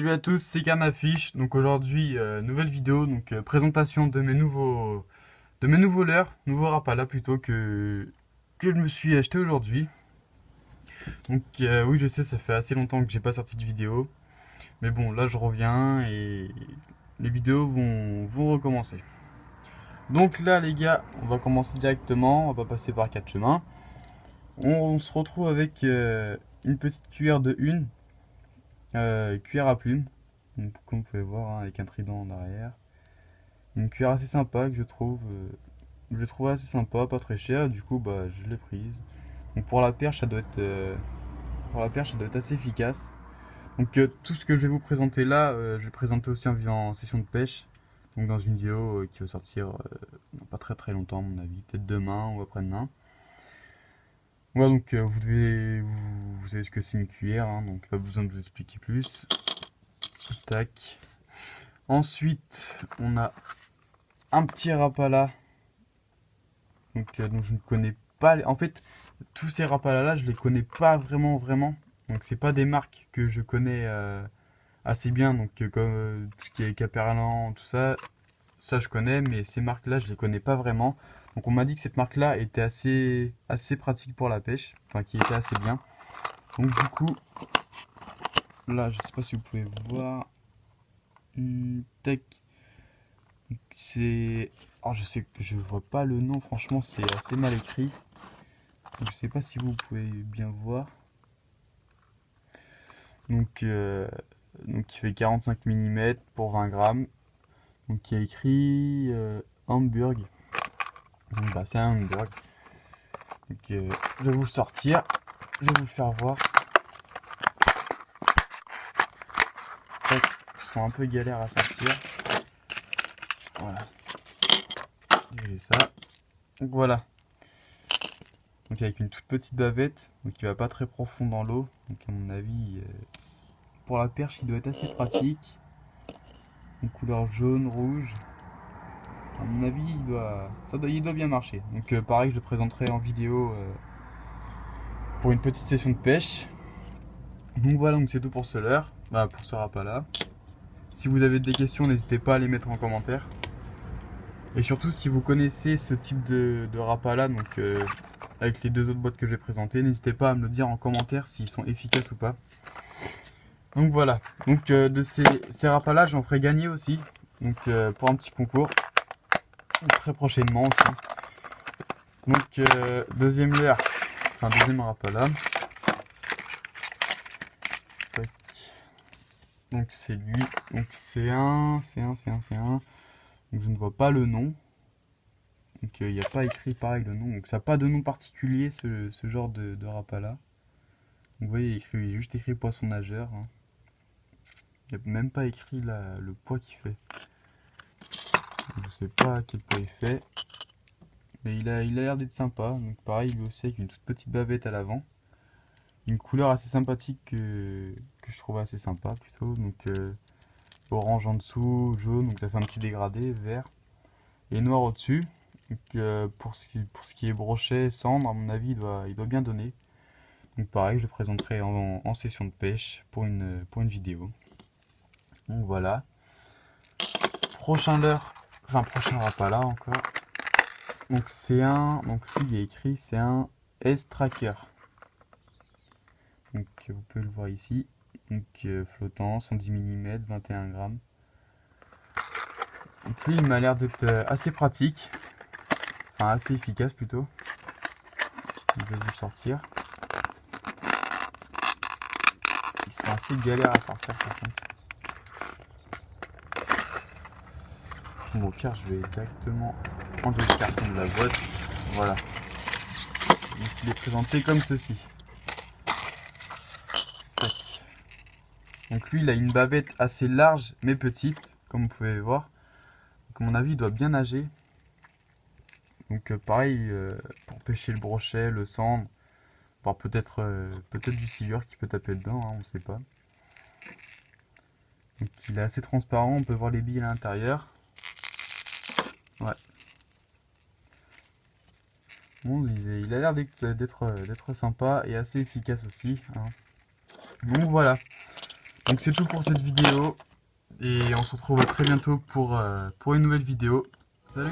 Salut à tous, c'est Carnafiche. Donc aujourd'hui, nouvelle vidéo, donc présentation de mes nouveaux leurres, nouveaux Rapala plutôt que je me suis acheté aujourd'hui. Donc oui, je sais, ça fait assez longtemps que j'ai pas sorti de vidéo, mais bon, là je reviens et les vidéos vont recommencer. Donc là les gars, on va commencer directement, on va passer par quatre chemins. On se retrouve avec une petite cuillère de une, cuillère à plume. Donc, comme vous pouvez voir, hein, avec un trident en arrière. Une cuillère assez sympa que je trouve assez sympa, pas très chère. Du coup, bah, je l'ai prise. Donc pour la perche, pour la perche, ça doit être assez efficace. Donc tout ce que je vais vous présenter là, je vais présenter aussi en session de pêche. Donc dans une vidéo qui va sortir dans pas très très longtemps à mon avis, peut-être demain ou après-demain. Voilà, donc vous savez ce que c'est une cuillère, hein, donc pas besoin de vous expliquer plus. Tac. Ensuite, on a un petit rapala. Donc je ne connais pas. En fait, tous ces Rapala là, je les connais pas vraiment. Donc c'est pas des marques que je connais assez bien. Donc comme tout ce qui est Caperlan, tout ça, ça je connais, mais ces marques là, je les connais pas vraiment. Donc on m'a dit que cette marque là était assez pratique pour la pêche, enfin qui était assez bien. Donc du coup, là, je sais pas si vous pouvez voir. Tac. C'est. Alors je sais que je vois pas le nom, franchement c'est assez mal écrit. Donc, je sais pas si vous pouvez bien voir. Donc, donc il fait 45 mm pour 20 grammes. Donc il y a écrit Hamburg. Donc bah, c'est un Hamburg. Donc je vais vous le sortir. Je vais vous le faire voir. Tac, ils sont un peu galères à sortir. Voilà. J'ai ça. Donc voilà. Donc avec une toute petite bavette. Donc il va pas très profond dans l'eau. Donc à mon avis, pour la perche, il doit être assez pratique. Une couleur jaune, rouge. À mon avis, il doit bien marcher. Donc pareil, je le présenterai en vidéo pour une petite session de pêche. Donc voilà, donc c'est tout pour ce leurre, bah, pour ce Rapala. Si vous avez des questions, n'hésitez pas à les mettre en commentaire. Et surtout, si vous connaissez ce type de Rapala, donc avec les deux autres boîtes que je vais présenter, n'hésitez pas à me le dire en commentaire s'ils sont efficaces ou pas. Donc voilà, donc de ces Rapala, j'en ferai gagner aussi, donc pour un petit concours, très prochainement aussi. Donc deuxième leurre, enfin deuxième Rapala. Tac. Donc c'est lui, donc c'est un. Donc je ne vois pas le nom. Donc il n'y a pas écrit pareil le nom. Donc ça n'a pas de nom particulier ce genre de Rapala. Donc vous voyez, il est juste écrit poisson nageur, hein. Il n'y a même pas écrit le poids qu'il fait. Donc, je sais pas à quel poids il fait. Mais il a l'air d'être sympa. Donc pareil, lui aussi avec une toute petite bavette à l'avant. Une couleur assez sympathique que je trouve assez sympa plutôt. Donc orange en dessous, jaune, donc ça fait un petit dégradé, vert. Et noir au-dessus. Donc pour ce qui est brochet, cendre, à mon avis, il doit bien donner. Donc pareil, je le présenterai en session de pêche pour une vidéo. Donc voilà. Prochain leurre, enfin prochain Rapala encore. Donc c'est un, donc lui il est écrit, c'est un S-Tracker. Donc vous pouvez le voir ici. Donc flottant, 110 mm, 21 grammes. Donc lui il m'a l'air d'être assez pratique. Enfin assez efficace plutôt. Je vais vous le sortir. Ils sont assez galères à sortir par contre. Bon, au pire, je vais directement enlever le carton de la boîte. Voilà. Donc, il est présenté comme ceci. Tac. Donc lui, il a une bavette assez large mais petite, comme vous pouvez voir. Donc, à mon avis, il doit bien nager. Donc pareil, pour pêcher le brochet, le cendre, voire peut-être du silure qui peut taper dedans, hein, on ne sait pas. Donc il est assez transparent, on peut voir les billes à l'intérieur. Ouais. Bon, il a l'air d'être sympa et assez efficace aussi, hein. Donc voilà. Donc c'est tout pour cette vidéo. Et on se retrouve à très bientôt pour une nouvelle vidéo. Salut!